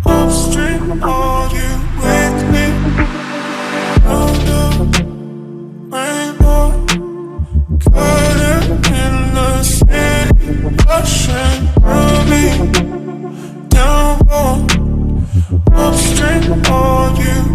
Upstream, are you with me? Round the rainbow, caught in the city, rushing through me. Downpour, upstream, are you